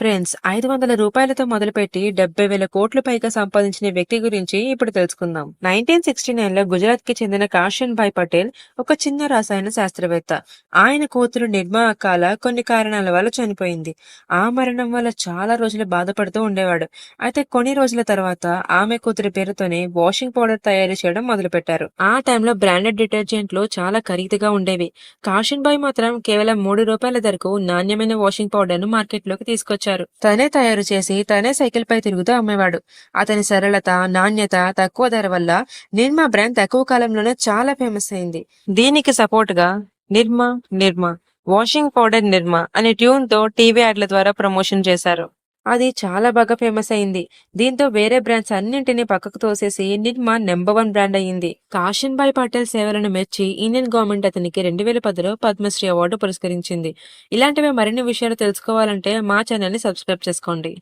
Friends, 500 రూపాయలతో మొదలుపెట్టి 70,000 కోట్ల పైగా సంపాదించిన వ్యక్తి గురించి ఇప్పుడు తెలుసుకుందాం. 1969లో గుజరాత్ కి చెందిన కాషన్ భాయ్ పటేల్ ఒక చిన్న రసాయన శాస్త్రవేత్త. ఆయన కూతురు నిర్మా అకాల కొన్ని కారణాల వల్ల చనిపోయింది. ఆ మరణం వల్ల చాలా రోజులు బాధపడుతూ ఉండేవాడు. అయితే కొన్ని రోజుల తర్వాత ఆమె కూతురి పేరుతోనే వాషింగ్ పౌడర్ తయారు చేయడం మొదలుపెట్టారు. ఆ టైంలో బ్రాండెడ్ డిటర్జెంట్లు చాలా ఖరీదుగా ఉండేవి. కాషన్ భాయ్ మాత్రం కేవలం 3 రూపాయల ధరకు నాణ్యమైన వాషింగ్ పౌడర్ ను మార్కెట్లోకి తీసుకొచ్చారు. తనే తయారు చేసి తనే సైకిల్ పై తిరుగుతూ అమ్మేవాడు. అతని సరళత, నాణ్యత, తక్కువ ధర వల్ల నిర్మా బ్రాండ్ తక్కువ కాలంలోనే చాలా ఫేమస్ అయింది. దీనికి సపోర్ట్ గా నిర్మా నిర్మా వాషింగ్ పౌడర్ నిర్మా అనే ట్యూన్ తో టీవీ యాడ్ల ద్వారా ప్రమోషన్ చేశారు. అది చాలా బాగా ఫేమస్ అయింది. దీంతో వేరే బ్రాండ్స్ అన్నింటినీ పక్కకు తోసేసి నిర్మా నెంబర్ 1 బ్రాండ్ అయ్యింది. కాషన్ భాయ్ పటేల్ సేవలను మెచ్చి ఇండియన్ గవర్నమెంట్ అతనికి 2010లో పద్మశ్రీ అవార్డు పురస్కరించింది. ఇలాంటివే మరిన్ని విషయాలు తెలుసుకోవాలంటే మా ఛానల్ ని సబ్స్క్రైబ్ చేసుకోండి.